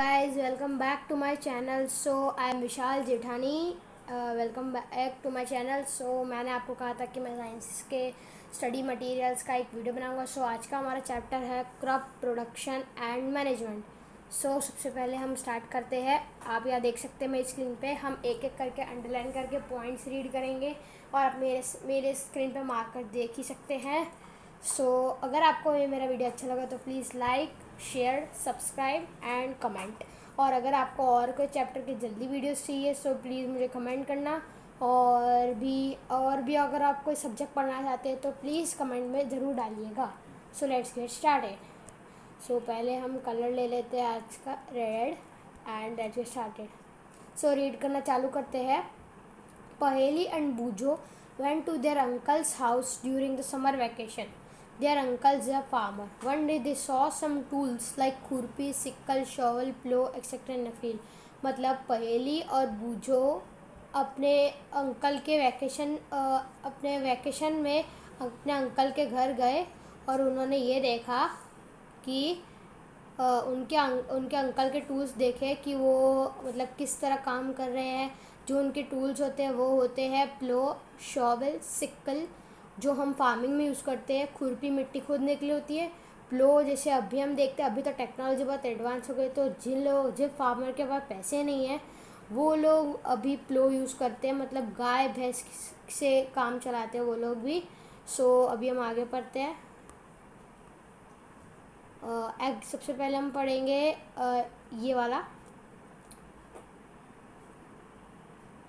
guys, welcome back to my channel. So I am Vishal Jethani. Welcome back to my channel. So मैंने आपको कहा था कि मैं साइंस के स्टडी मटेरियल्स का एक वीडियो बनाऊंगा. सो आज का हमारा चैप्टर है क्रॉप प्रोडक्शन एंड मैनेजमेंट. सो सबसे पहले हम स्टार्ट करते हैं. आप यहाँ देख सकते हैं मेरी स्क्रीन पे हम एक एक करके अंडरलाइन करके पॉइंट्स रीड करेंगे और आप मेरे स्क्रीन पे मार्क कर देख ही सकते हैं. सो अगर आपको ये मेरा वीडियो अच्छा लगा तो please like, share, subscribe and comment. और अगर आपको और कोई चैप्टर की जल्दी वीडियोस चाहिए सो प्लीज़ मुझे कमेंट करना. और भी अगर आप कोई सब्जेक्ट पढ़ना चाहते हैं तो प्लीज़ कमेंट में ज़रूर डालिएगा. So let's get started. So पहले हम कलर ले लेते हैं आज का red and let's get started. So read करना चालू करते हैं. पहेली एंड बूझो went to their uncle's house during the summer vacation. Their uncle is a farmer. One day they saw some tools like खुरपी, sickle, shovel, plow, etc. in the field. मतलब पहेली और बूझो अपने अंकल के अपने वैकेशन में अपने अंकल के घर गए और उन्होंने ये देखा कि उनके अंकल के टूल्स देखे कि वो मतलब किस तरह काम कर रहे हैं. जो उनके टूल्स होते हैं वो होते हैं प्लो, शॉवल, सिक्कल जो हम फार्मिंग में यूज़ करते हैं. खुरपी मिट्टी खोदने के लिए होती है. प्लो जैसे अभी हम देखते हैं अभी तो टेक्नोलॉजी बहुत एडवांस हो गई तो जिन फार्मर के पास पैसे नहीं हैं वो लोग अभी प्लो यूज़ करते हैं. मतलब गाय भैंस से काम चलाते हैं वो लोग भी. सो अभी हम आगे पढ़ते हैं. सबसे पहले हम पढ़ेंगे ये वाला.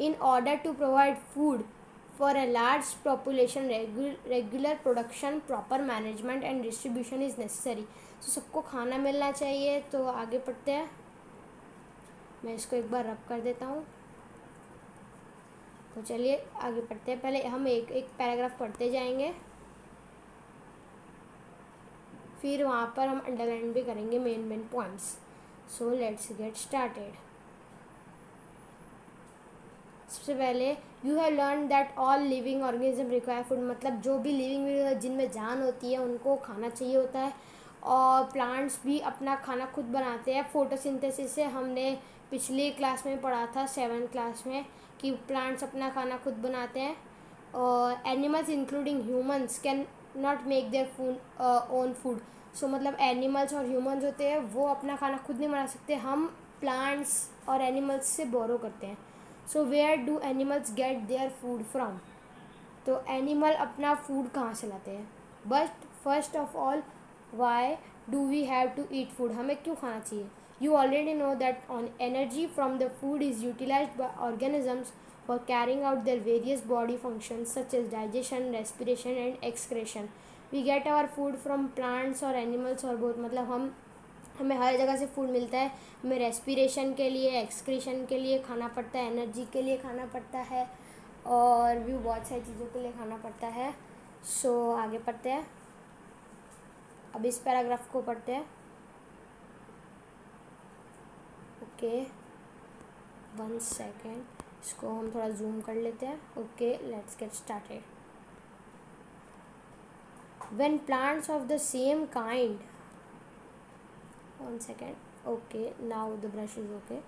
In order to provide food for a large population, regular production, proper management and distribution is necessary. So सबको खाना मिलना चाहिए. तो आगे पढ़ते हैं. मैं इसको एक बार रब कर देता हूँ. तो चलिए आगे पढ़ते हैं. पहले हम एक एक पैराग्राफ पढ़ते जाएंगे फिर वहाँ पर हम अंडरलाइन भी करेंगे main points. So let's get started. सबसे पहले you have learn that all living organism require food. मतलब जो भी लिविंग जिनमें जान होती है उनको खाना चाहिए होता है. और प्लांट्स भी अपना खाना खुद बनाते हैं. फोटोसिंथेसिस से हमने पिछली क्लास में पढ़ा था 7th क्लास में कि प्लांट्स अपना खाना खुद बनाते हैं. और animals including humans can not make their own food. So मतलब एनिमल्स और ह्यूमंस होते हैं वो अपना खाना खुद नहीं बना सकते. हम प्लांट्स और एनिमल्स से बोरो करते हैं. So where do animals get their food from. तो एनिमल अपना फूड कहाँ से लाते हैं. But first of all why do we have to eat food. हमें क्यों खाना चाहिए. You already know that on energy from the food is utilized by organisms for carrying out their various body functions such as digestion, respiration and excretion. We get our food from plants और animals और both. मतलब हमें हर जगह से food मिलता है. हमें respiration के लिए, एक्सक्रीशन के लिए खाना पड़ता है, एनर्जी के लिए खाना पड़ता है और भी बहुत सारी चीज़ों के लिए खाना पड़ता है. सो आगे पढ़ते हैं. अब इस पैराग्राफ को पढ़ते हैं. Okay 1 second. इसको हम थोड़ा जूम कर लेते हैं. Okay let's get started. When plants of the same kind, 1 second. Okay, now the brush is okay.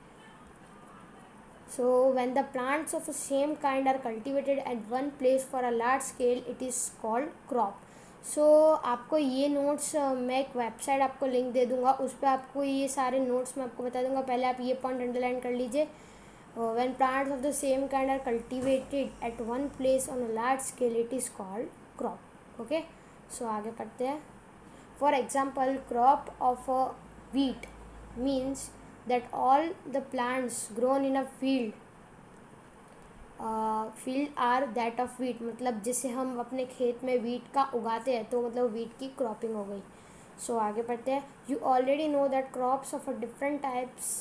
So when the plants of the same kind are cultivated at one place for a large scale, it is called crop. So आपको ये notes मैं एक website आपको link दे दूँगा. उस पर आपको ये सारे नोट्स मैं आपको बता दूँगा. पहले आप ये पॉइंट अंडरलाइन कर लीजिए. When plants of the same kind are cultivated at one place on a large scale, it is called crop. Okay. सो आगे पढ़ते हैं. For example crop of a wheat means that all the plants grown in a field are that of wheat. मतलब जैसे हम अपने खेत में wheat का उगाते हैं तो मतलब wheat की क्रॉपिंग हो गई. सो आगे पढ़ते हैं. You already know that crops of a different types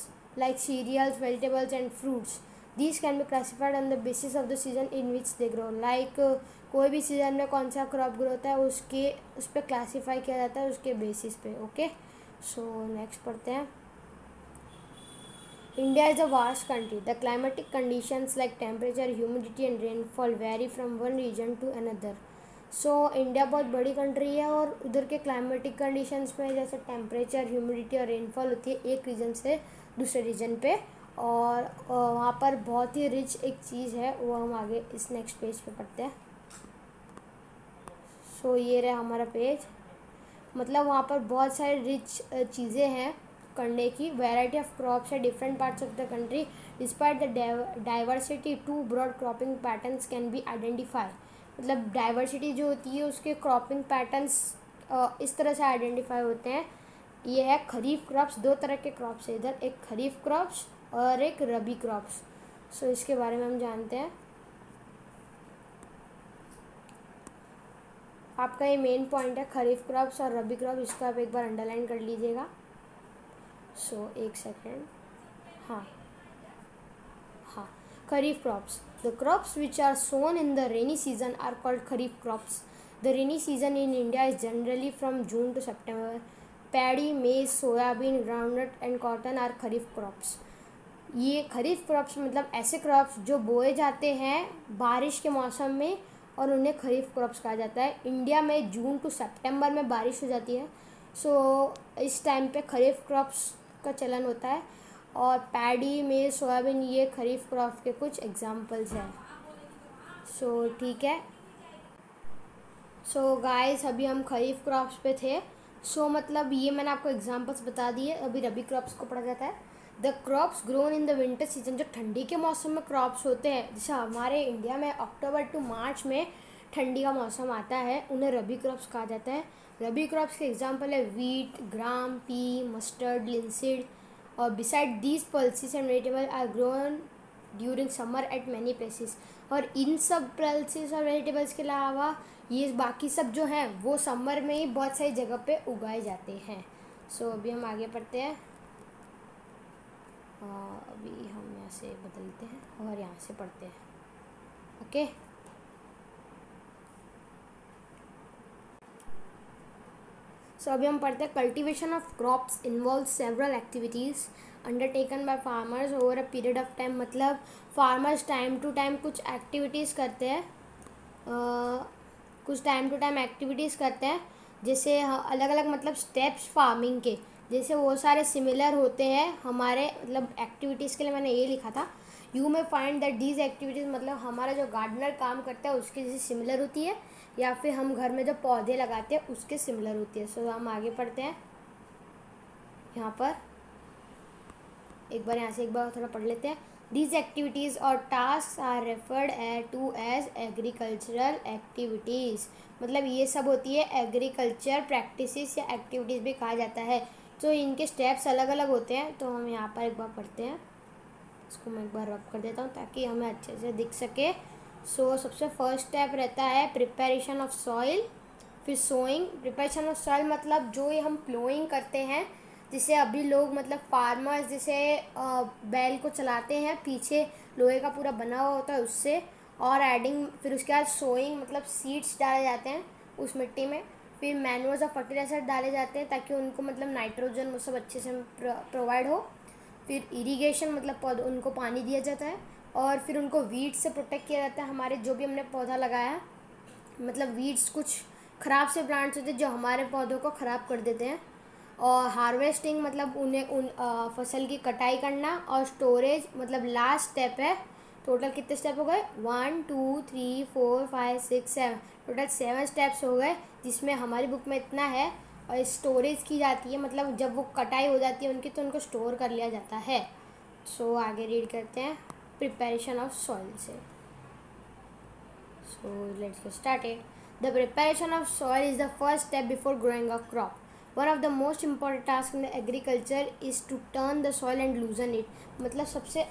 like cereals, vegetables and fruits. These can be classified on the basis of the season in which they grow. Like कोई भी season में कौन सा क्रॉप ग्रो होता है उस पर classify किया जाता है उसके बेसिस पे. ओके. सो नेक्स्ट पढ़ते हैं. India is a vast country. The climatic conditions like temperature, humidity and rainfall vary from one region to another. So India बहुत बड़ी कंट्री है और उधर के क्लाइमेटिक कंडीशंस में जैसे टेम्परेचर, ह्यूमिडिटी और रेनफॉल होती है एक रीजन से दूसरे रीजन पे। और वहाँ पर बहुत ही रिच एक चीज़ है, वो हम आगे इस नेक्स्ट पेज पे पढ़ते हैं। सो ये रहा हमारा पेज। मतलब वहाँ पर बहुत सारे रिच चीज़ें हैं करने की। वैरायटी ऑफ क्रॉप्स है different parts of the country. Despite the diversity to broad cropping patterns can be identify. मतलब डाइवर्सिटी जो होती है उसके क्रॉपिंग पैटर्न्स इस तरह से आइडेंटिफाई होते हैं। ये है खरीफ क्रॉप्स, दो तरह के क्रॉप्स है इधर, एक खरीफ क्रॉप्स और एक रबी क्रॉप्स। सो इसके बारे में हम जानते हैं। आपका ये मेन पॉइंट है खरीफ क्रॉप्स और रबी क्रॉप, इसको आप एक बार अंडरलाइन कर लीजिएगा। सो एक सेकेंड। हाँ हाँ, kharif crops, the crops which are sown in the rainy season are called kharif crops. The rainy season in India is generally from June to September. Paddy, maize, soybean, groundnut and cotton are kharif crops. ये kharif crops मतलब ऐसे crops जो बोए जाते हैं बारिश के मौसम में, और उन्हें खरीफ क्रॉप्स कहा जाता है। इंडिया में जून टू सितंबर में बारिश हो जाती है, सो इस टाइम पे खरीफ क्रॉप्स का चलन होता है। और पैडी, मेज, सोयाबीन ये खरीफ क्रॉप के कुछ एग्जांपल्स हैं। सो ठीक है। सो गाइस अभी हम खरीफ क्रॉप्स पे थे। सो मतलब ये मैंने आपको एग्जांपल्स बता दिए। अभी रबी क्रॉप्स को पढ़ा जाता है। The crops grown in the winter season, जो ठंडी के मौसम में क्रॉप्स होते हैं, जैसे हमारे इंडिया में अक्टूबर टू मार्च में ठंडी का मौसम आता है, उन्हें रबी क्रॉप्स कहा जाता है। रबी क्रॉप्स के एग्जांपल है wheat, gram, pea, mustard, linseed. और besides these pulses and vegetable are grown during summer at many places. और इन सब पल्सेस और वेजिटेबल्स के अलावा ये बाकी सब जो हैं वो समर में ही बहुत सारी जगह पे उगाए जाते हैं। सो अभी हम आगे पढ़ते हैं। अभी हम यहाँ से बदलते हैं और यहाँ से पढ़ते हैं। ओके, सो अभी हम पढ़ते हैं। Cultivation of crops involve several activities undertaken by farmers over a period of time. मतलब फार्मर्स टाइम टू टाइम कुछ एक्टिविटीज़ करते हैं, कुछ टाइम टू टाइम एक्टिविटीज़ करते हैं, जैसे अलग अलग मतलब स्टेप्स फार्मिंग के, जैसे वो सारे सिमिलर होते हैं हमारे मतलब एक्टिविटीज़ के लिए मैंने ये लिखा था। You may find that these activities मतलब हमारा जो गार्डनर काम करता है उसके जैसे सिमिलर होती है, या फिर हम घर में जो पौधे लगाते हैं उसके सिमिलर होती है। सो हम आगे पढ़ते हैं। यहाँ पर एक बार थोड़ा पढ़ लेते हैं। These activities or tasks are referred to as agricultural activities। मतलब ये सब होती है एग्रीकल्चर प्रैक्टिसेस या एक्टिविटीज़ भी कहा जाता है। तो इनके स्टेप्स अलग अलग होते हैं। तो हम यहाँ पर एक बार पढ़ते हैं। इसको मैं एक बार रब कर देता हूँ ताकि हमें अच्छे से दिख सके। सो सबसे फर्स्ट स्टेप रहता है प्रिपरेशन ऑफ सॉइल, फिर सोइंग। प्रिपरेशन ऑफ सॉइल मतलब जो ये हम प्लोइंग करते हैं, जिसे अभी लोग मतलब फार्मर्स जैसे बैल को चलाते हैं, पीछे लोहे का पूरा बना हुआ होता है उससे। और एडिंग, फिर उसके बाद सोइंग मतलब सीड्स डाले जाते हैं उस मिट्टी में। फिर मैन्योर्स और फर्टिलाइजर डाले जाते हैं ताकि उनको मतलब नाइट्रोजन वो सब अच्छे से प्रोवाइड हो। फिर इरिगेशन मतलब उनको पानी दिया जाता है। और फिर उनको वीड्स से प्रोटेक्ट किया जाता है। हमारे जो भी हमने पौधा लगाया है, मतलब वीड्स कुछ ख़राब से प्लांट्स होते हैं जो हमारे पौधों को ख़राब कर देते हैं। और हार्वेस्टिंग मतलब उन फसल की कटाई करना। और स्टोरेज मतलब लास्ट स्टेप है। टोटल कितने स्टेप हो गए? 1 2 3 4 5 6 7, टोटल 7 स्टेप्स हो गए, जिसमें हमारी बुक में इतना है। और स्टोरेज की जाती है, मतलब जब वो कटाई हो जाती है उनकी तो उनको स्टोर कर लिया जाता है। सो आगे रीड करते हैं प्रिपरेशन ऑफ सॉइल से। So let's get started. The preparation of soil is the first step before growing a crop. One of the most important task in agriculture is to turn the soil and loosen it. मतलब सबसे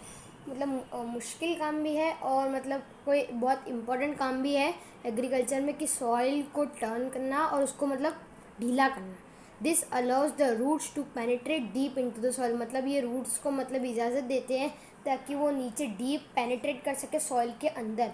मुश्किल काम भी है और मतलब कोई बहुत इम्पोर्टेंट काम भी है एग्रीकल्चर में कि सॉइल को टर्न करना और उसको मतलब ढीला करना। This allows the roots to penetrate deep into the soil. मतलब ये रूट्स को मतलब इजाज़त देते हैं ताकि वो नीचे डीप पेनिट्रेट कर सके सॉइल के अंदर।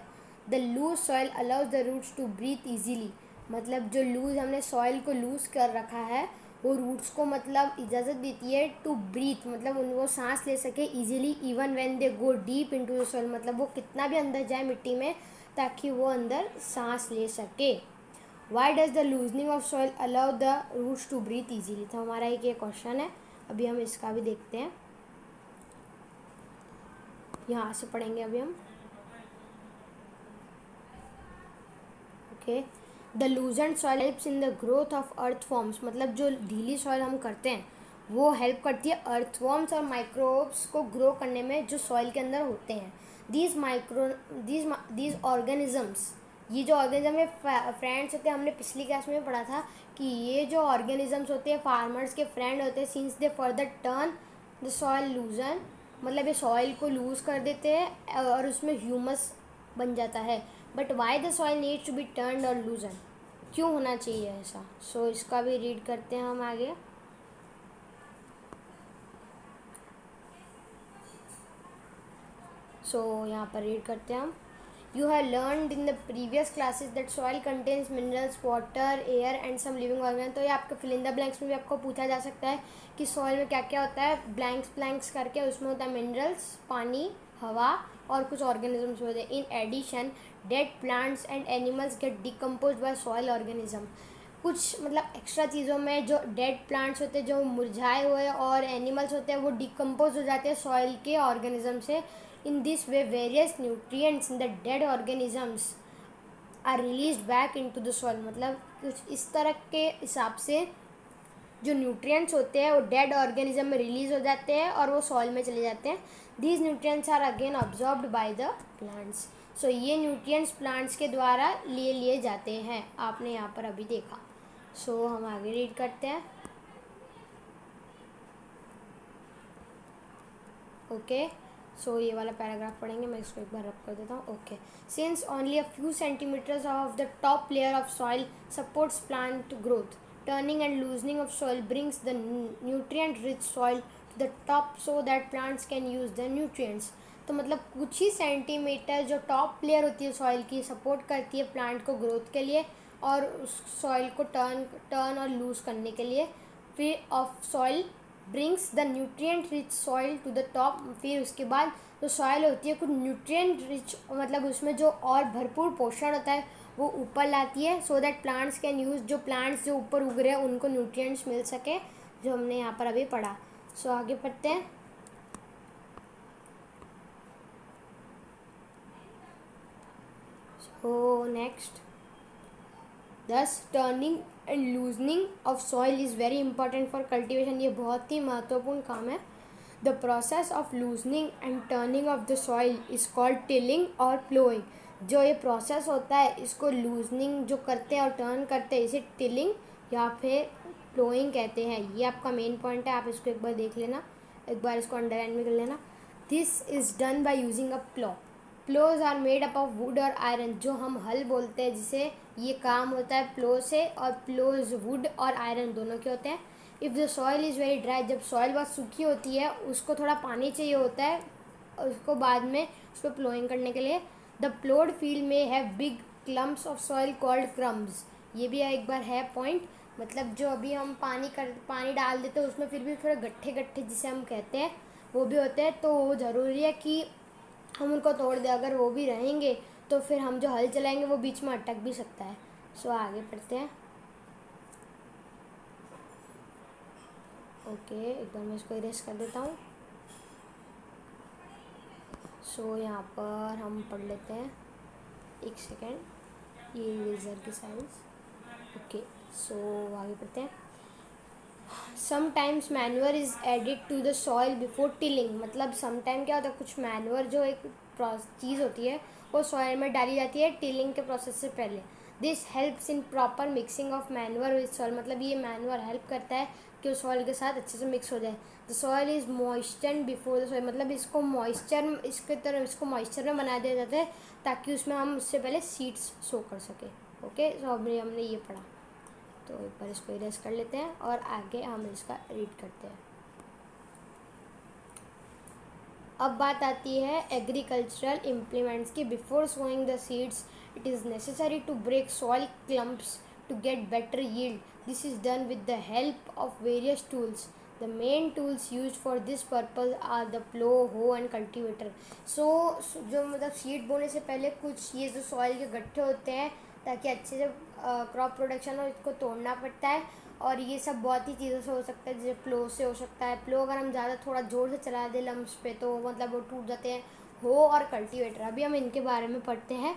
The loose soil allows the roots to breathe easily. मतलब जो लूज हमने सॉइल को लूज कर रखा है वो रूट्स को मतलब इजाज़त देती है टू ब्रीथ, मतलब वो सांस ले सके easily even when they go deep into the soil. मतलब वो कितना भी अंदर जाए मिट्टी में ताकि वो अंदर सांस ले सके। Why does the loosening of soil allow the roots to breathe easily. तो हमारा एक ये क्वेश्चन है, अभी हम इसका भी देखते हैं। यहाँ से पढ़ेंगे अभी हम। Okay, the loosened soil helps in the growth of earthworms, मतलब जो ढीली सॉइल हम करते हैं वो हेल्प करती है अर्थवॉर्म्स और माइक्रोब्स को ग्रो करने में जो सॉइल के अंदर होते हैं। दीज ऑर्गेनिजम्स, ये जो ऑर्गेनिज्म है फ्रेंड्स होते हैं, हमने पिछली क्लास में पढ़ा था कि ये जो ऑर्गेनिजम्स होते हैं फार्मर्स के फ्रेंड होते हैं, since they further turn the soil लूजन, मतलब ये सॉइल को लूज़ कर देते हैं और उसमें ह्यूमस बन जाता है। But why the soil needs to be turned और लूजन, क्यों होना चाहिए ऐसा? सो इसका भी रीड करते हैं हम आगे। सो यहाँ पर रीड करते हैं हम। You have learned in the previous classes that soil contains minerals, water, air and some living organism. तो ये आपके फिल इन द ब्लैंक्स में भी आपको पूछा जा सकता है कि सॉइल में क्या क्या होता है, ब्लैंक्स करके उसमें होता है मिनरल्स, पानी, हवा और कुछ ऑर्गेनिजम्स होते हैं। In addition dead plants and animals get decompose by soil organism. कुछ मतलब एक्स्ट्रा चीज़ों में जो डेड प्लांट्स होते हैं, जो मुरझाए हुए, और एनिमल्स होते हैं वो डिकम्पोज हो जाते हैं सॉइल के ऑर्गेनिज्म से। In this way various nutrients in the dead organisms are released back into the soil, मतलब कुछ इस तरह के हिसाब से जो न्यूट्रिएंट्स होते हैं वो डेड ऑर्गेनिज्म में रिलीज हो जाते हैं और वो सॉइल में चले जाते हैं। These nutrients are again absorbed by the plants. So ये न्यूट्रिएंट्स प्लांट्स के द्वारा लिए जाते हैं, आपने यहाँ पर अभी देखा। सो हम आगे रीड करते हैं। ओके, सो ये वाला पैराग्राफ पढ़ेंगे, मैं इसको एक बार रब कर देता हूँ। Okay, since only a few centimetres of the top layer of soil supports plant growth, turning and loosening of soil brings the nutrient rich soil to the top so that plants can use the nutrients. तो मतलब कुछ ही centimetre जो top layer होती है soil की support करती है प्लांट को ग्रोथ के लिए और उस सॉइल को टर्न और लूज करने के लिए। फिर of soil brings the nutrient rich soil to the top, फिर उसके बाद जो सॉइल होती है कुछ न्यूट्रिएंट रिच, मतलब उसमें जो और भरपूर पोषण होता है वो ऊपर लाती है, सो दैट प्लांट्स कैन यूज़, जो प्लांट्स जो ऊपर उग रहे हैं उनको न्यूट्रिएंट्स मिल सके, जो हमने यहाँ पर अभी पढ़ा। सो आगे पढ़ते हैं। सो नेक्स्ट, दस turning and loosening of soil is very important for cultivation, ये बहुत ही महत्वपूर्ण काम है। The process of loosening and turning of the soil is called tilling और प्लोइंग। जो ये प्रोसेस होता है इसको लूजनिंग जो करते हैं और टर्न करते हैं इसे टिलिंग या फिर प्लोइंग कहते हैं। ये आपका मेन पॉइंट है, आप इसको एक बार देख लेना, एक बार इसको अंडरलाइन में कर लेना। This is done by using a plough. Ploughs are made up of wood और आयरन, जो हम हल बोलते हैं जिसे, ये काम होता है प्लो से, और प्लोज वुड और आयरन दोनों के होते हैं। If the soil is very dry, जब सॉइल बहुत सूखी होती है उसको थोड़ा पानी चाहिए होता है उसको बाद में उसको प्लोइंग करने के लिए। द प्लोड फील्ड में have big clumps of soil called crumbs. ये भी एक बार है पॉइंट, मतलब जो अभी हम पानी डाल देते हैं उसमें फिर भी थोड़े गट्ठे गट्ठे जिसे हम कहते हैं वो भी होते हैं, तो वो ज़रूरी है कि हम उनको तोड़ दें। अगर वो भी रहेंगे तो फिर हम जो हल चलाएंगे वो बीच में अटक भी सकता है। सो आगे पढ़ते हैं। ओके, एक बार मैं इसको इरेज कर देता हूँ। सो यहाँ पर हम पढ़ लेते हैं, एक सेकेंड, ये इरेजर की साइज। ओके, सो आगे पढ़ते हैं। Sometimes manure is added to the soil before tilling, मतलब समटाइम क्या होता है, कुछ मैन्योर जो एक चीज़ होती है वो सॉइल में डाली जाती है टिलिंग के प्रोसेस से पहले। This helps in proper mixing of manure with soil, मतलब ये मैन्योर हेल्प करता है कि उस सॉइल के साथ अच्छे से मिक्स हो जाए। The soil is moistured before the soil, मतलब इसको मॉइस्चर में बना दिया जाता है ताकि उसमें हम उससे पहले सीड्स सो कर सकें। ओके, सो अभी हमने ये पढ़ा, तो एक बार इसको इरेज कर लेते हैं और आगे हम इसका रीड करते हैं। अब बात आती है एग्रीकल्चरल इम्प्लीमेंट्स की। Before sowing the seeds it is necessary to break soil clumps to get better yield. This is done with the help of various tools. The main tools use for this purpose are the plough, hoe and cultivator. सो जो मतलब seed बोने से पहले कुछ ये जो soil के गट्ठे होते हैं ताकि अच्छे से क्रॉप प्रोडक्शन हो, इसको तोड़ना पड़ता है, और ये सब बहुत ही चीज़ों से हो सकता है, जैसे प्लो से हो सकता है। प्लो अगर हम ज़्यादा थोड़ा ज़ोर से चला दें लम्स पे तो मतलब वो टूट जाते हैं, हो और कल्टीवेटर, अभी हम इनके बारे में पढ़ते हैं।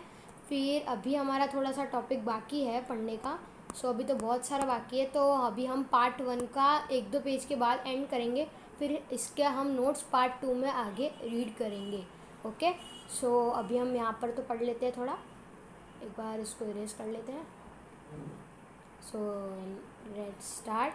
फिर अभी हमारा थोड़ा सा टॉपिक बाकी है पढ़ने का, सो अभी तो बहुत सारा बाकी है, तो अभी हम पार्ट 1 का 1-2 पेज के बाद एंड करेंगे, फिर इसके हम नोट्स पार्ट 2 में आगे रीड करेंगे। ओके, सो अभी हम यहाँ पर तो पढ़ लेते हैं थोड़ा, एक बार इसको इरेज कर लेते हैं। सो let's start.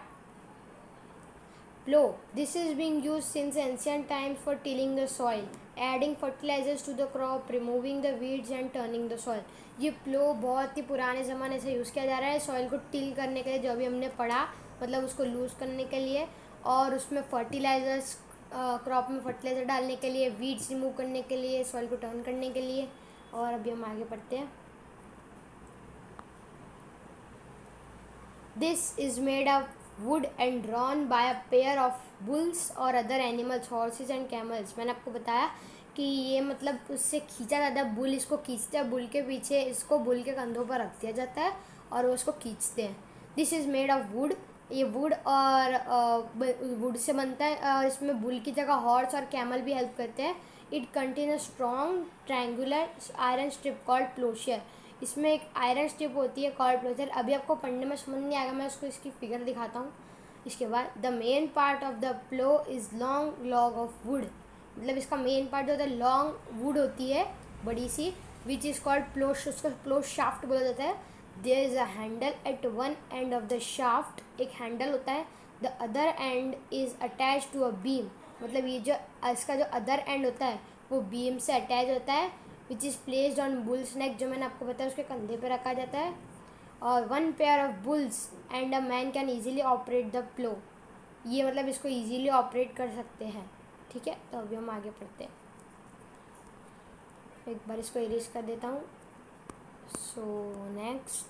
Plow. This is being used since ancient times for tilling the soil, adding fertilizers to the crop, removing the weeds and turning the soil. ये प्लो बहुत ही पुराने ज़माने से यूज़ किया जा रहा है सॉइल को टिल करने के लिए, जो अभी हमने पढ़ा, मतलब उसको लूज़ करने के लिए, और उसमें फर्टिलाइजर्स, क्रॉप में फर्टिलाइज़र डालने के लिए, वीड्स रिमूव करने के लिए, सॉइल को टर्न करने के लिए। और अभी हम आगे पढ़ते हैं। This is made of wood and drawn by a pair of bulls or other animals, horses and camels। मैंने आपको बताया कि ये मतलब उससे खींचा जाता है, बुल इसको खींचते हैं, बुल के पीछे इसको बुल के कंधों पर रख दिया जाता है और वो इसको खींचते हैं। This is made of would, ये वुड और वुड से बनता है, और इसमें बुल की जगह हॉर्स और कैमल भी हेल्प करते हैं। It contain a strong triangular iron strip called ploughshare. इसमें एक आयरन स्ट्रिप होती है कॉल्ड प्लोशियर। अभी आपको पढ़ने में समझ नहीं आएगा, मैं उसको इसकी फिगर दिखाता हूँ। इसके बाद the main part of the plough is long log of wood, मतलब इसका मेन पार्ट जो होता है लॉन्ग वुड होती है बड़ी सी, विच इज़ कॉल्ड प्लो, उसको प्लो शाफ्ट बोला जाता है। There is a handle at one end of the shaft, एक हैंडल होता है। The other end is attach to a beam, मतलब ये जो इसका जो अदर एंड होता है वो बीम से अटैच होता है, which is placed on bull's neck, जो मैंने आपको बताया उसके कंधे पे रखा जाता है। और 1 pair of bulls and a man can easily operate the plough, ये मतलब इसको ईजिली ऑपरेट कर सकते हैं। ठीक है, तो अभी हम आगे पढ़ते हैं। एक बार इसको इरेज कर देता हूँ। सो नेक्स्ट,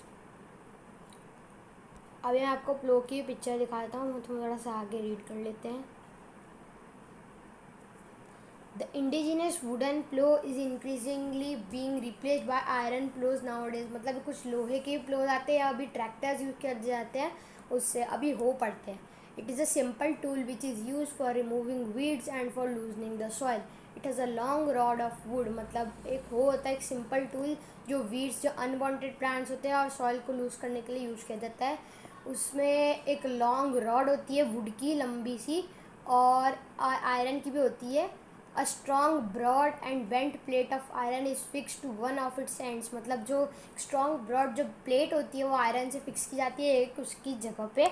अभी मैं आपको प्लो की पिक्चर दिखाता हूँ, थोड़ा सा आगे रीड कर लेते हैं। The indigenous wooden plow is increasingly being replaced by iron plows nowadays। मतलब कुछ लोहे के प्लोज आते हैं, अभी ट्रैक्टर्स यूज कर जाते हैं उससे, अभी हो पड़ते हैं। It is a simple tool which is use for removing weeds and for loosening the soil. It has a long rod of wood, मतलब एक हो होता है एक सिंपल टूल जो वीड्स, जो अनवांटेड प्लांट्स होते हैं और सॉइल को लूज करने के लिए यूज़ किया जाता है। उसमें एक लॉन्ग रॉड होती है वुड की, लंबी सी, और आयरन की भी होती है। A strong, broad and bent plate of iron is fixed to one of its ends। मतलब जो strong, broad जो प्लेट होती है वो आयरन से फिक्स की जाती है एक उसकी जगह पे।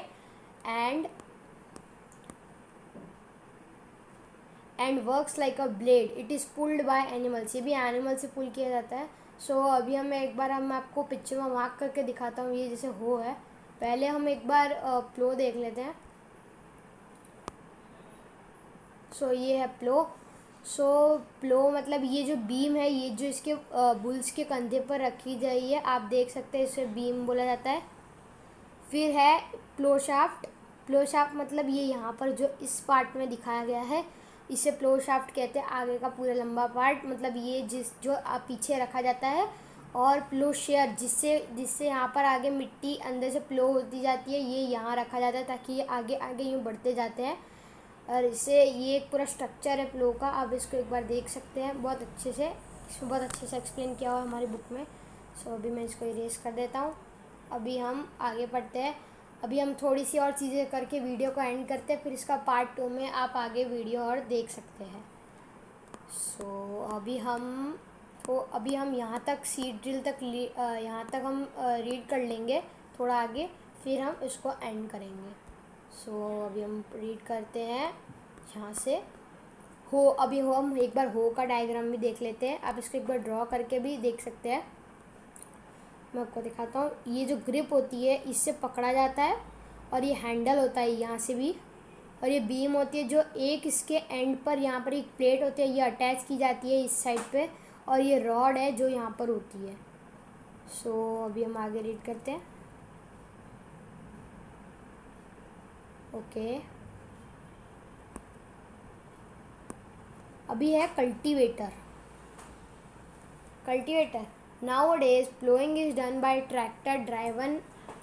And works like a blade. It is pulled by animals, ये भी एनिमल से पुल किया जाता है। सो अभी हम एक बार हम आपको पिक्चर में मार्क करके दिखाता हूँ, ये जैसे हो है। पहले हम एक बार प्लो देख लेते हैं। सो ये है प्लो। सो प्लो मतलब ये जो बीम है, ये जो इसके बुल्स के कंधे पर रखी गई है, आप देख सकते हैं, इसे बीम बोला जाता है। फिर है प्लो शाफ्ट। प्लो शाफ्ट मतलब ये यहाँ पर जो इस पार्ट में दिखाया गया है, इसे प्लो शाफ्ट कहते हैं। आगे का पूरा लंबा पार्ट, मतलब ये जो पीछे रखा जाता है। और प्लो शेयर, जिससे यहाँ पर आगे मिट्टी अंदर से प्लो होती जाती है, ये यहाँ रखा जाता है ताकि ये आगे आगे यूँ बढ़ते जाते हैं। और इससे ये एक पूरा स्ट्रक्चर है प्लो का, आप इसको एक बार देख सकते हैं बहुत अच्छे से, इसमें बहुत अच्छे से एक्सप्लेन किया हुआ है हमारी बुक में। सो अभी मैं इसको इरेज कर देता हूँ। अभी हम आगे पढ़ते हैं। अभी हम थोड़ी सी और चीज़ें करके वीडियो को एंड करते हैं, फिर इसका पार्ट 2 में आप आगे वीडियो और देख सकते हैं। सो अभी हम यहाँ तक सीड ड्रिल तक यहाँ तक हम रीड कर लेंगे थोड़ा आगे, फिर हम इसको एंड करेंगे। सो अभी हम रीड करते हैं यहाँ से। अभी हम एक बार हो का डायग्राम भी देख लेते हैं, आप इसको एक बार ड्रॉ करके भी देख सकते हैं। मैं आपको दिखाता हूँ। ये जो ग्रिप होती है इससे पकड़ा जाता है, और ये हैंडल होता है यहाँ से भी, और ये बीम होती है जो एक इसके एंड पर, यहाँ पर एक प्लेट होती है, ये अटैच की जाती है इस साइड पे, और ये रॉड है जो यहाँ पर होती है। सो अभी हम आगे रीड करते हैं। ओके, अभी है cultivator. Nowadays ploughing is done by tractor driven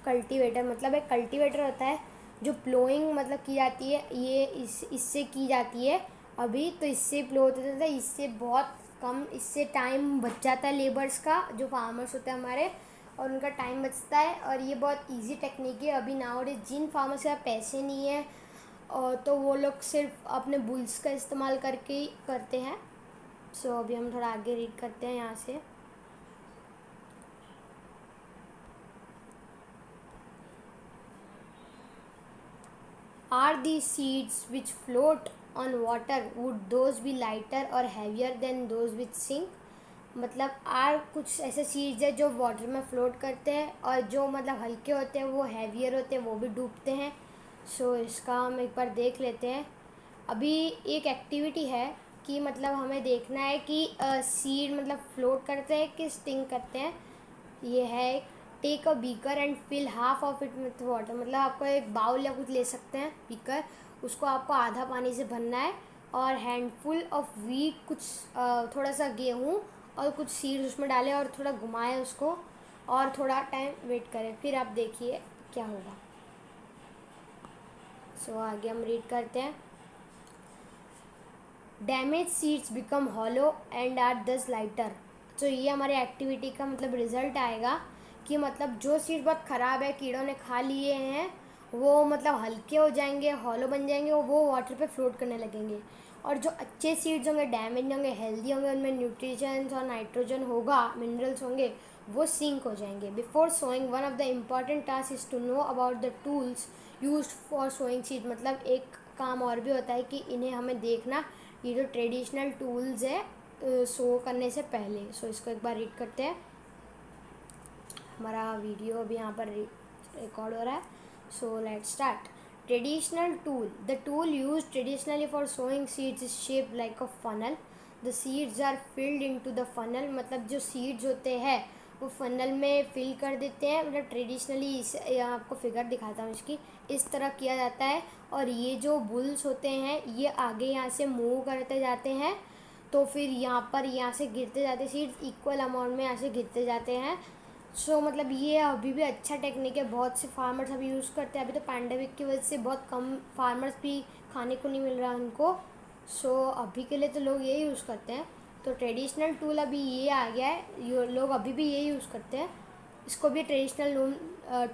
cultivator. मतलब एक कल्टीवेटर होता है जो प्लोइंग मतलब की जाती है, ये इससे की जाती है। अभी तो इससे प्लो होता था, इससे बहुत कम, इससे टाइम बच जाता है लेबर्स का, जो फार्मर्स होते हैं हमारे, और उनका टाइम बचता है। और ये बहुत इजी टेक्निक है। अभी नाउडेज जिन फार्मर्स के पास पैसे नहीं है और तो वो लोग सिर्फ अपने बुल्स का इस्तेमाल करके ही करते हैं। सो अभी हम थोड़ा आगे रीड करते हैं यहाँ से। Are these seeds which float on water, would those be lighter or heavier than those which sink? मतलब कुछ ऐसे सीड्स है जो वाटर में फ्लोट करते हैं और जो मतलब हल्के होते हैं वो हैवियर होते हैं, वो भी डूबते हैं। सो इसका हम एक बार देख लेते हैं। अभी एक एक्टिविटी है कि मतलब हमें देखना है कि सीड मतलब फ्लोट करते हैं कि स्टिंक करते हैं। ये है, take a beaker and fill half of it with water. मतलब आपको एक बाउल या कुछ ले सकते हैं बीकर, उसको आपको आधा पानी से भरना है और हैंडफुल ऑफ वीट, कुछ थोड़ा सा गेहूँ और कुछ सीड्स उसमें डालें और थोड़ा घुमाएं उसको और थोड़ा टाइम वेट करें, फिर आप देखिए क्या होगा। सो आगे हम रीड करते हैं। Damage seeds become hollow and are thus lighter. तो ये हमारी एक्टिविटी का मतलब रिजल्ट आएगा कि मतलब जो सीड बहुत ख़राब है, कीड़ों ने खा लिए हैं, वो मतलब हल्के हो जाएंगे, हॉलो बन जाएंगे, वो वाटर पे फ्लोट करने लगेंगे। और जो अच्छे सीड्स होंगे, डैमेज होंगे, हेल्दी होंगे, उनमें न्यूट्रिशंस और नाइट्रोजन होगा, मिनरल्स होंगे, वो सिंक हो जाएंगे। Before sowing one of the important task is to know about the tools used for sowing seed. मतलब एक काम और भी होता है कि इन्हें हमें देखना, ये जो ट्रेडिशनल टूल्स है सो करने से पहले। सो इसको एक बार रीड करते हैं। हमारा वीडियो अभी यहाँ पर रिकॉर्ड हो रहा है। So let's start. Traditional tool, the tool use traditionally for sowing seeds is shaped like a funnel. The seeds are filled into the funnel. मतलब जो सीड्स होते हैं वो फनल में फिल कर देते हैं। मतलब ट्रेडिशनली यहाँ आपको फिगर दिखाता हूँ इसकी, इस तरह किया जाता है। और ये जो बुल्स होते हैं ये आगे यहाँ से मूव करते जाते हैं, तो फिर यहाँ से गिरते जाते सीड्स इक्वल अमाउंट में यहाँ से गिरते जाते हैं। सो मतलब ये अभी भी अच्छा टेक्निक है, बहुत से फार्मर्स अभी यूज़ करते हैं। अभी तो पैंडेमिक की वजह से बहुत कम फार्मर्स भी खाने को नहीं मिल रहा उनको। सो अभी के लिए तो लोग ये यूज़ करते हैं। तो ट्रेडिशनल टूल अभी ये आ गया है, ये लोग अभी भी ये यूज़ करते हैं। इसको भी ट्रेडिशनल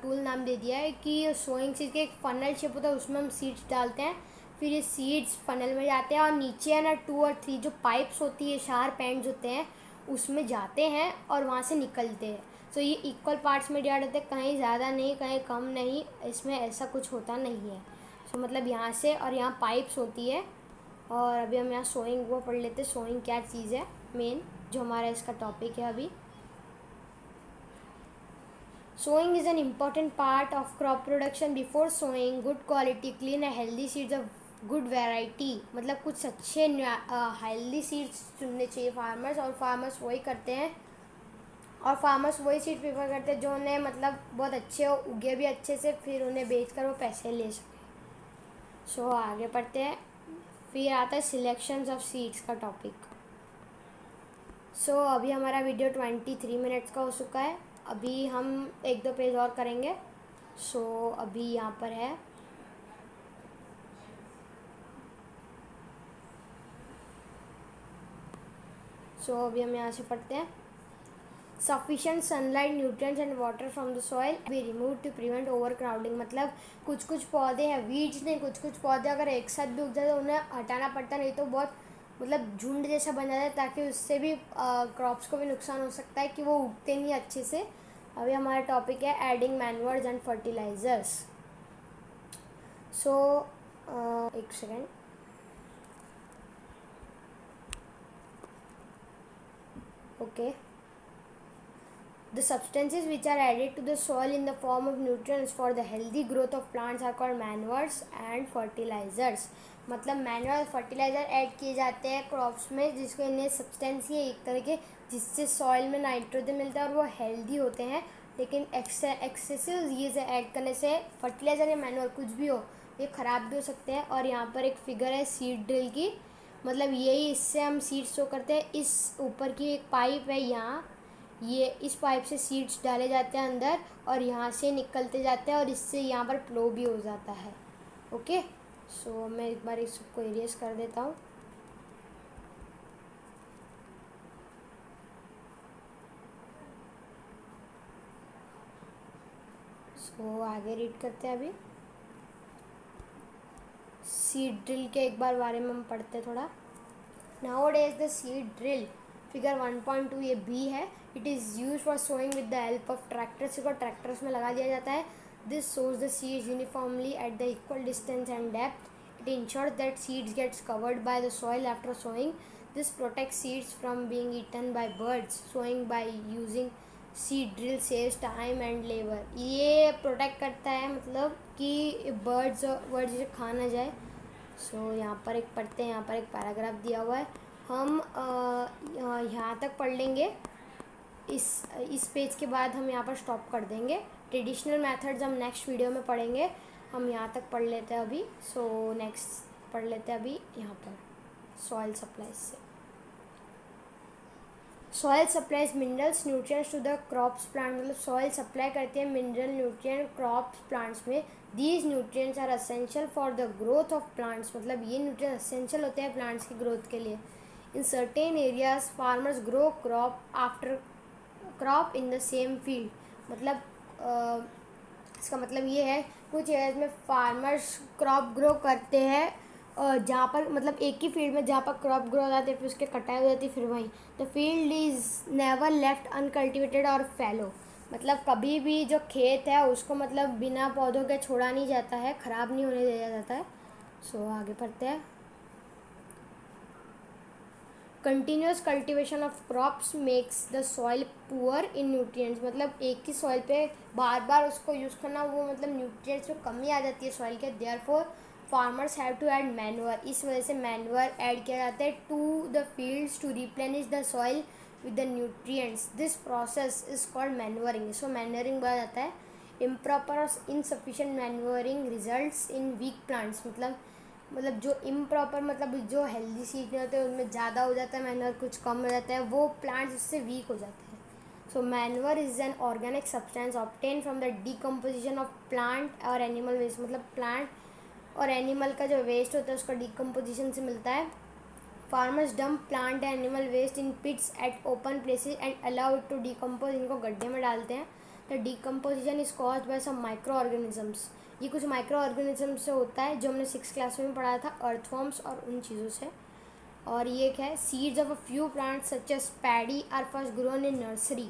टूल नाम दे दिया है कि सोइंग सीड के एक फनल शेप होता है, उसमें हम सीड्स डालते हैं, फिर ये सीड्स फनल में जाते हैं और नीचे है ना 2 और 3 जो पाइप्स होती है, शार्प एंड्स होते हैं, उसमें जाते हैं और वहाँ से निकलते हैं। सो ये इक्वल पार्ट्स में डिवाइड होते हैं, कहीं ज़्यादा नहीं कहीं कम नहीं, इसमें ऐसा कुछ होता नहीं है। सो मतलब यहाँ से और यहाँ पाइप्स होती है। और अभी हम यहाँ सोइंग वो पढ़ लेते हैं, सोइंग क्या चीज़ है मेन, जो हमारा इसका टॉपिक है अभी। Sowing is an important part of crop production. Before sowing, good quality, clean and healthy seeds of good variety, मतलब कुछ अच्छे हेल्दी सीड्स चुनने चाहिए फार्मर्स, और फार्मर्स वही करते हैं। और फार्मर्स वही सीड प्रेफर करते हैं जो उन्हें मतलब बहुत अच्छे हो, उगे भी अच्छे से, फिर उन्हें बेचकर वो पैसे ले सकें। सो आगे पढ़ते हैं। फिर आता है सिलेक्शंस ऑफ सीड्स का टॉपिक। सो अभी हमारा वीडियो 23 मिनट्स का हो चुका है। अभी हम 1-2 पेज और करेंगे। सो अभी यहाँ पर है, सो अभी हम यहाँ से पढ़ते हैं। Sufficient sunlight, nutrients and water from the soil be remove to prevent overcrowding. मतलब कुछ कुछ पौधे हैं, वीड्स नहीं, कुछ कुछ पौधे अगर एक साथ भी उग जाए तो उन्हें हटाना पड़ता, नहीं तो बहुत मतलब झुंड जैसा बन जाता है, ताकि उससे भी क्रॉप्स को भी नुकसान हो सकता है कि वो उगते नहीं अच्छे से। अभी हमारा टॉपिक है एडिंग मैन्योर्स एंड फर्टिलाइजर्स। सो एक second, okay. The substances which are added to the soil in the form of nutrients for the healthy growth of plants are called manures and fertilizers. मतलब manure और fertiliser add किए जाते हैं crops में, जिसको इन्हें substance ही है एक तरह के, जिससे सॉइल में नाइट्रोजन मिलता है और वो हेल्दी होते हैं। लेकिन एक्सेसिव ये से ऐड करने से फर्टिलाइज़र या मैन्योर कुछ भी हो, ये ख़राब भी हो सकते हैं। और यहाँ पर एक फिगर है सीड ड्रिल की, मतलब यही, इससे हम सीड शो करते हैं। इस ऊपर की एक पाइप है यहाँ, ये इस पाइप से सीड्स डाले जाते हैं अंदर और यहाँ से निकलते जाते हैं, और इससे यहाँ पर फ्लो भी हो जाता है। ओके, सो मैं एक बार इसको इरेज कर देता हूँ। सो आगे रीड करते हैं अभी। सीड ड्रिल के एक बार बारे में हम पढ़ते हैं थोड़ा। Nowadays the seed drill figure 1.2 ये बी है। It is use for sowing with the help of tractors को ट्रैक्टर्स में लगा दिया जाता है। This sows the seeds uniformly at the equal distance and depth. It ensures that seeds gets covered by the soil after sowing. This protects seeds from being eaten by birds. Sowing by using seed drill saves time and labour. ये protect करता है मतलब कि birds इसे खा ना जाए। सो यहाँ पर एक पढ़ते हैं, यहाँ पर एक पैराग्राफ दिया हुआ है। हम यहाँ तक पढ़ लेंगे। इस पेज के बाद हम यहाँ पर स्टॉप कर देंगे। ट्रेडिशनल मेथड्स हम नेक्स्ट वीडियो में पढ़ेंगे। हम यहाँ तक पढ़ लेते हैं अभी। सो नेक्स्ट पढ़ लेते हैं अभी यहाँ पर सॉइल सप्लाईज से। Soil supplies minerals nutrients to the crops plant, मतलब सॉइल सप्लाई करती है मिनरल न्यूट्रिएंट क्रॉप्स प्लांट्स में। These nutrients are essential for the growth of plants, मतलब ये न्यूट्रिएंट्स असेंशियल होते हैं प्लांट्स की ग्रोथ के लिए। In certain areas farmers grow crop after crop in the same field, मतलब इसका मतलब ये है कुछ एरियाज में फार्मर्स क्रॉप ग्रो करते हैं जहाँ पर मतलब एक ही फील्ड में जहाँ पर क्रॉप ग्रो हो जाती है फिर उसके कटाई हो जाती है फिर वहीं। The field is never left uncultivated और फैलो, मतलब कभी भी जो खेत है उसको मतलब बिना पौधों के छोड़ा नहीं जाता है, ख़राब नहीं होने दिया जाता है। सो आगे पढ़ते हैं। Continuous cultivation of crops makes the soil poor in nutrients, मतलब एक ही सॉइल पे बार बार उसको यूज़ करना वो मतलब न्यूट्रिएंट्स में कमी आ जाती है सॉइल के। Therefore farmers have to add manure, इस वजह से मैन्योर ऐड किया जाता है to the fields to replenish the soil with the nutrients. This process is called manuring, इसको मैन्योरिंग बोला जाता है। इम्प्रॉपर और insufficient manuring results in weak plants, मतलब जो इम्प्रॉपर मतलब जो हेल्दी सीड नहीं होते उनमें ज़्यादा हो जाता है मैन्योर, कुछ कम हो जाता है, वो प्लांट्स उससे वीक हो जाते हैं। So manure is an organic substance obtain from the decomposition of plant और एनिमल वेस्ट, मतलब प्लांट और एनिमल का जो वेस्ट होता है उसका डिकम्पोजिशन से मिलता है। Farmers dump plant and animal waste in pits at open places and allow it to decompose, इनको गड्ढे में डालते हैं। The decomposition is caused by some micro organisms, ये कुछ माइक्रो ऑर्गेनिज्म से होता है जो हमने 6th क्लास में पढ़ा था, अर्थवर्म्स और उन चीज़ों से। और ये क्या है, seeds of a few plants such as paddy are first grown in nursery,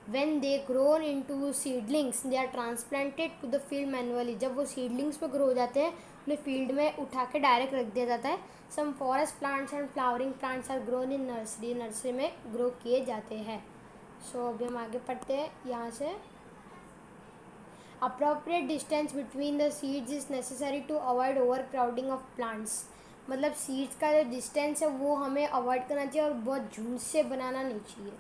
when they grown into seedlings they are transplanted to the field manually, जब वो सीडलिंग्स पे ग्रो हो जाते हैं उन्हें फील्ड में उठा के डायरेक्ट रख दिया जाता है। Some forest plants and flowering plants are grown in nursery, nursery में ग्रो किए जाते हैं। सो अभी हम आगे पढ़ते हैं यहाँ से। Appropriate distance between the seeds is necessary to avoid overcrowding of plants, मतलब सीड्स का जो डिस्टेंस है वो हमें अवॉइड करना चाहिए और बहुत झुंड से बनाना नहीं चाहिए।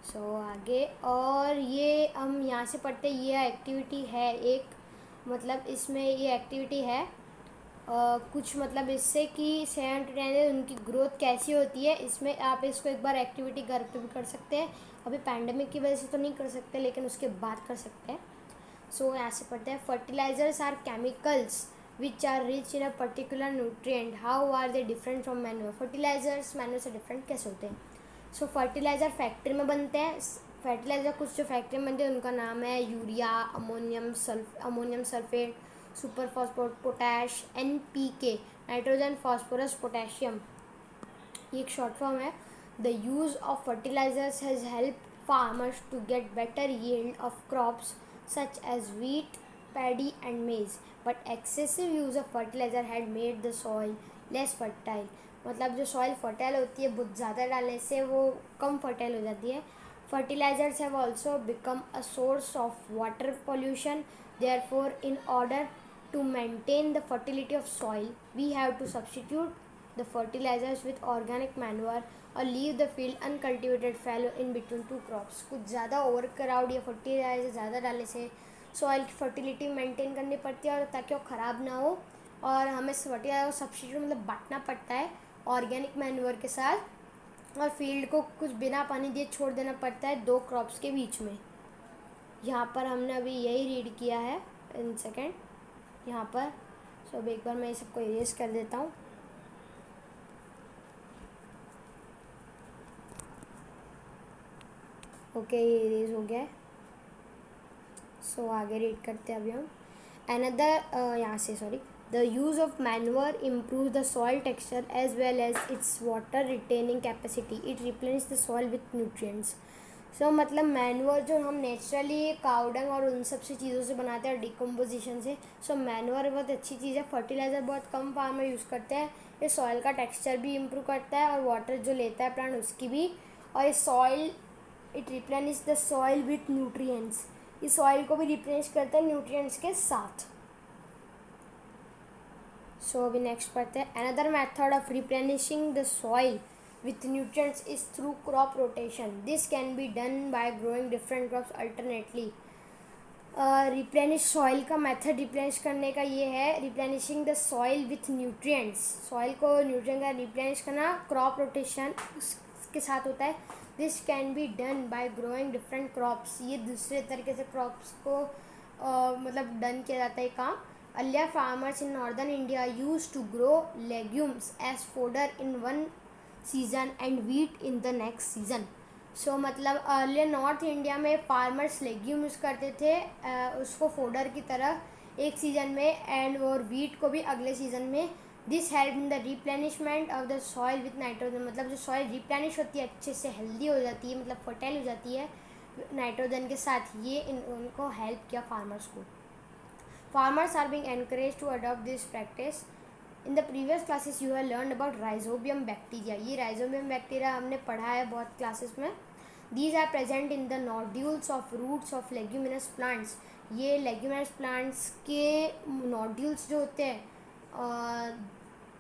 सो आगे और ये हम यहाँ से पढ़ते हैं, ये एक्टिविटी है एक, मतलब इसमें ये एक्टिविटी है कुछ मतलब इससे कि 7 to 10 उनकी ग्रोथ कैसी होती है, इसमें आप इसको एक बार एक्टिविटी घर पे भी कर सकते हैं। अभी पैंडमिक की वजह से तो नहीं कर सकते लेकिन उसके बाद कर सकते हैं। सो यहाँ से पढ़ते हैं। Fertilizers are chemicals which are rich in a particular nutrient, how are they different from manure. Fertilizers manure से डिफरेंट कैसे होते हैं। सो फर्टिलाइज़र फैक्ट्री में बनते हैं, फर्टिलाइज़र कुछ जो फैक्ट्री में बनते हैं उनका नाम है urea, ammonium sulphate, super phosphate, potash, NPK, nitrogen, phosphorus, potassium, ये एक शॉर्ट फॉर्म है। The use of fertilizers has help farmers to get better yield of crops such as wheat, paddy and maize, but excessive use of fertilizer had made the soil less fertile, मतलब जो soil fertile होती है बहुत ज़्यादा डालने से वो कम fertile हो जाती है। Fertilizers have also become a source of water pollution, therefore in order to maintain the fertility of soil we have to substitute the fertilizers with organic manure और leave the field uncultivated fallow in between two crops। कुछ ज़्यादा over crowd या fertiliser ज़्यादा डालने से soil की fertility maintain करनी पड़ती है और ताकि वो ख़राब ना हो, और हमें फर्टिलाइजर को सब्स्टिट्यूट मतलब बांटना पड़ता है ऑर्गेनिक मैन्योर के साथ, और फील्ड को कुछ बिना पानी दिए छोड़ देना पड़ता है 2 क्रॉप्स के बीच में। यहाँ पर हमने अभी यही रीड किया है इन सेकेंड यहाँ पर। सो अब एक बार मैं सबको इरेज कर देता हूँ। ओके ये इरेज हो गया है। सो आगे रीड करते हैं अभी हम। अनदर यहाँ से sorry, the use of manure improve the soil texture as well as its water retaining capacity, it replenish the soil with nutrients. So मतलब मैन्योर जो हम नेचुरली काउडंग और उन सब से चीज़ों से बनाते हैं डिकम्पोजिशन से, सो मैन्योर बहुत अच्छी चीज़ है। फर्टिलाइज़र बहुत कम फार्मर यूज़ करते हैं। ये सॉइल का टेक्सचर भी इम्प्रूव करता है और वाटर जो लेता है प्लांट उसकी भी, और ये soil it replenish the soil with nutrients, इस सॉइल को भी रिप्लेनिश करता है न्यूट्रिएंट्स के साथ। सो अभी नेक्स्ट पढ़ते हैं। Another method of replenishing the soil with nutrients is through crop rotation. This can be done by growing different crops alternately. Replenish soil का मेथड रिप्लेनिश करने का ये है, replenishing the soil with nutrients, soil को nutrient का replenish करना crop rotation के साथ होता है। This can be done by growing different crops, ये दूसरे तरीके से क्रॉप्स को मतलब डन किया जाता है काम। Earlier farmers in northern India used to grow legumes as fodder in one season and wheat in the next season. So मतलब अर्लियर नॉर्थ इंडिया में फार्मर्स लेग्यूम यूज़ करते थे उसको फोडर की तरह एक सीज़न में, एंड और वीट को भी अगले सीज़न में। This help in the replenishment of the soil with nitrogen, मतलब जो सॉइल रिप्लेनिश होती है अच्छे से हेल्दी हो जाती है, मतलब फर्टाइल हो जाती है नाइट्रोजन के साथ। ये उनको हेल्प किया फार्मर्स को। Farmers are being encourage to adopt this practice. In the previous classes you have learn about rhizobium bacteria, ये राइजोबियम बैक्टीरिया हमने पढ़ा है बहुत क्लासेस में। These are present in the nodules of roots of leguminous plants, ये leguminous plants के nodules जो होते हैं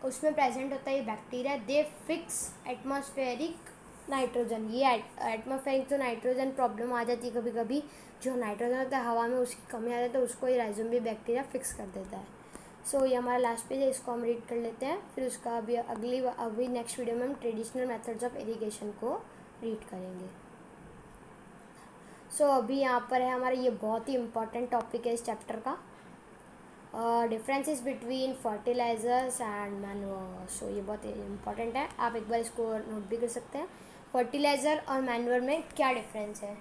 उसमें प्रेजेंट होता है ये bacteria. They fix atmospheric nitrogen, ये एटमॉस्फेरिक जो नाइट्रोजन प्रॉब्लम आ जाती है कभी कभी, जो नाइट्रोजन होता है हवा में उसकी कमी आ जाती है, तो उसको ये राइजोबियम बैक्टीरिया फिक्स कर देता है। सो ये हमारा लास्ट पेज है, इसको हम रीड कर लेते हैं, फिर उसका अभी नेक्स्ट वीडियो में हम ट्रेडिशनल मेथड्स ऑफ इरिगेशन को रीड करेंगे। सो अभी यहाँ पर है हमारा ये बहुत ही इम्पॉर्टेंट टॉपिक है इस चैप्टर का, differences between fertilizers and manure. So ये बहुत इम्पॉर्टेंट है, आप एक बार इसको नोट भी कर सकते हैं। फर्टिलाइज़र और मैन्योर में क्या डिफरेंस है?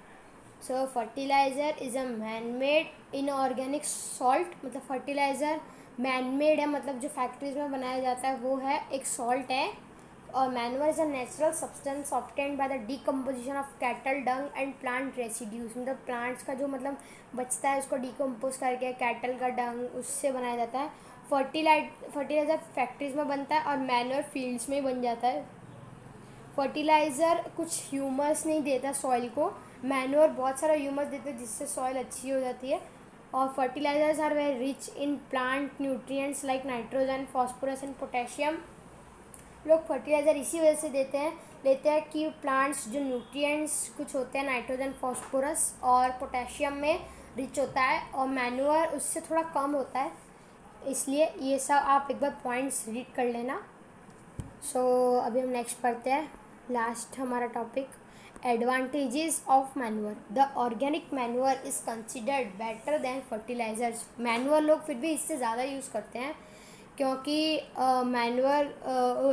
So fertilizer is a man made inorganic salt, मतलब फर्टिलाइज़र मैन मेड है, मतलब जो फैक्ट्रीज में बनाया जाता है वो है, एक सॉल्ट है। और manure is a natural substance obtained by the decomposition of cattle Dang and plant residues, मतलब प्लांट्स का जो मतलब बचता है उसको डीकम्पोज करके कैटल का डंग उससे बनाया जाता है। फर्टिलाइज़र फैक्ट्रीज में बनता है और मैन्योर फील्ड्स में बन जाता है। फर्टिलाइज़र कुछ ह्यूमस नहीं देता सॉइल को, मैन्योर बहुत सारा ह्यूमस देते हैं जिससे सॉइल अच्छी हो जाती है। और fertilizers are very rich in plant nutrients like nitrogen, phosphorus and potassium. लोग फर्टिलाइज़र इसी वजह से लेते हैं कि प्लांट्स जो न्यूट्रिएंट्स कुछ होते हैं नाइट्रोजन, फॉस्फोरस और पोटेशियम में रिच होता है, और मैन्योर उससे थोड़ा कम होता है, इसलिए ये सब आप एक बार पॉइंट्स रीड कर लेना। सो अभी हम नेक्स्ट पढ़ते हैं, लास्ट हमारा topic, advantages of manure. The organic manure is considered better than fertilizers. Manure लोग फिर भी इससे ज़्यादा यूज़ करते हैं क्योंकि मैन्योर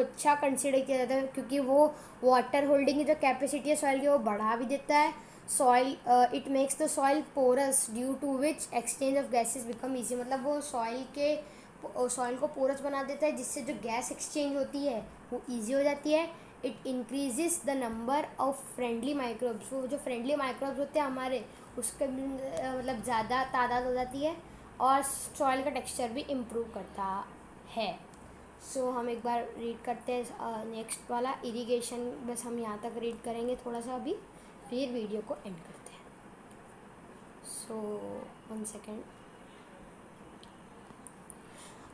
अच्छा कंसिडर किया जाता है, क्योंकि वो वाटर होल्डिंग की जो कैपेसिटी है सॉइल की वो बढ़ा भी देता है। Soil it makes the soil porous due to which exchange of gases become easy, मतलब वो सॉइल को पोरस बना देता है जिससे जो गैस एक्सचेंज होती है वो ईजी हो जाती है। It increases the number of friendly microbes, वो जो फ्रेंडली माइक्रोब्स होते हैं हमारे उसके मतलब ज़्यादा तादाद हो जाती है, और सॉइल का टेक्सचर भी इम्प्रूव करता है। सो हम एक बार रीड करते हैं नेक्स्ट वाला इरिगेशन, बस हम यहाँ तक रीड करेंगे थोड़ा सा अभी, फिर वीडियो को एंड करते हैं। So 1 second.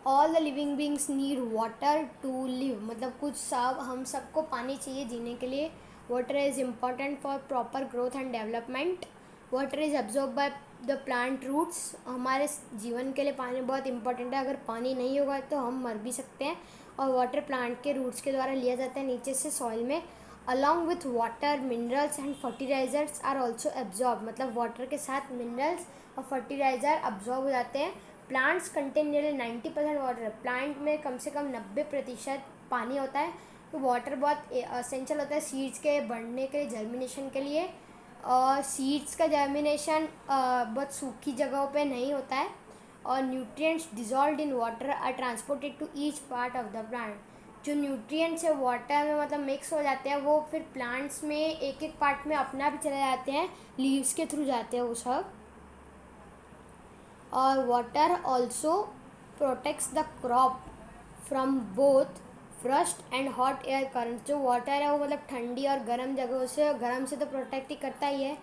All the living beings need water to live, मतलब कुछ सब हम सबको पानी चाहिए जीने के लिए। Water is important for proper growth and development. Water is absorb by the plant roots, हमारे जीवन के लिए पानी बहुत इंपॉर्टेंट है, अगर पानी नहीं होगा तो हम मर भी सकते हैं। और वाटर प्लांट के रूट्स के द्वारा लिया जाता है नीचे से सॉइल में। Along with water minerals and fertilizers are also absorb, मतलब वाटर के साथ मिनरल्स और फर्टिलाइज़र अब्जॉर्ब हो जाते हैं। Plants contain nearly 90% water, plant में कम से कम 90% पानी होता है। तो वाटर बहुत एसेंशियल होता है सीड्स के बढ़ने के लिए, जर्मिनेशन के लिए। और सीड्स का जर्मिनेशन बहुत सूखी जगहों पे नहीं होता है, और nutrients dissolved in water are transported to each part of the plant. जो न्यूट्रिएंट्स है वाटर में मतलब मिक्स हो जाते हैं, वो फिर प्लांट्स में एक एक पार्ट में अपना भी चले जाते हैं, लीव्स के थ्रू जाते हैं वो सब। और water also protects the crop from both first and hot air current. जो वाटर है वो मतलब ठंडी और गर्म जगहों से, गर्म से तो प्रोटेक्ट ही करता ही है।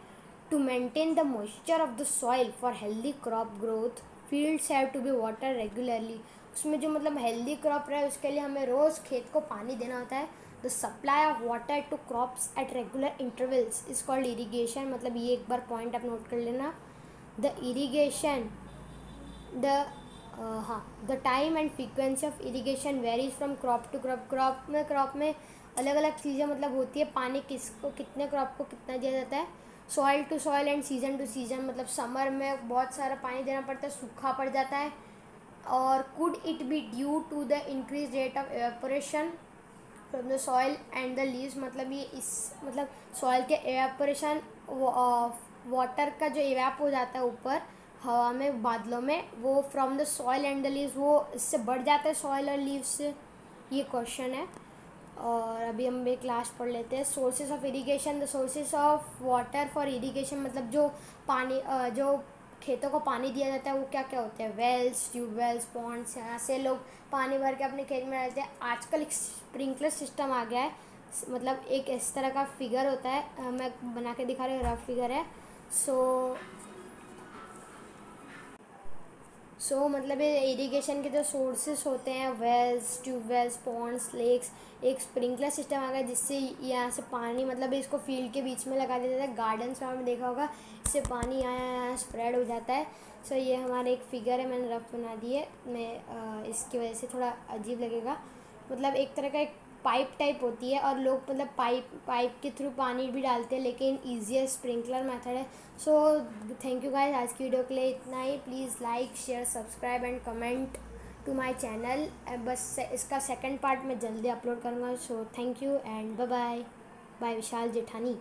To maintain the moisture of the soil for healthy crop growth, fields have to be water regularly. उसमें जो मतलब हेल्दी क्रॉप रहे उसके लिए हमें रोज़ खेत को पानी देना होता है। The supply of water to crops at regular intervals is called irrigation. मतलब ये एक बार पॉइंट आप नोट कर लेना। The irrigation the time and frequency of irrigation varies from crop to crop. Crop में अलग अलग चीज़ें मतलब होती है, पानी किसको कितने क्रॉप को कितना दिया जाता है। Soil to soil and season to season, मतलब समर में बहुत सारा पानी देना पड़ता है, सूखा पड़ जाता है। और could it be due to the increase rate of evaporation from the soil and the leaves. मतलब ये इस मतलब सॉइल के एवेपोरेशन, वाटर का जो एवेप हो जाता है ऊपर हवा में, बादलों में, वो from the soil and the leaves, वो इससे बढ़ जाता है सॉइल और लीव्स से। ये क्वेश्चन है। और अभी हम एक लास्ट पढ़ लेते हैं। Sources of irrigation. The sources of water for irrigation, मतलब जो पानी जो खेतों को पानी दिया जाता है वो क्या क्या होते हैं। वेल्स, ट्यूबवेल्स, पॉन्ड्स, यहाँ से लोग पानी भर के अपने खेत में डालते हैं। आजकल एक स्प्रिंकलर सिस्टम आ गया है, मतलब एक इस तरह का फिगर होता है, मैं बना के दिखा रही हूँ, रफ फिगर है। सो मतलब ये इरिगेशन के जो सोर्सेस होते हैं, वेल्स, ट्यूबवेल्स, पॉन्ड्स, लेक्स, एक स्प्रिंकलर सिस्टम आ गया जिससे यहाँ से पानी मतलब इसको फील्ड के बीच में लगा देता है। गार्डन्स में आपने देखा होगा, इससे पानी यहाँ स्प्रेड हो जाता है। सो ये हमारा एक फिगर है, मैंने रफ बना दी है। मैं इसकी वजह से थोड़ा अजीब लगेगा। मतलब एक तरह का एक पाइप टाइप होती है, और लोग मतलब पाइप के थ्रू पानी भी डालते हैं, लेकिन ईजियर स्प्रिंकलर मेथड है। सो थैंक यू गाइस, आज की वीडियो के लिए इतना ही। Please like, share, subscribe and comment to my channel. बस इसका सेकंड पार्ट मैं जल्दी अपलोड करूँगा। So thank you and bye bye. Bye Vishal जेठानी।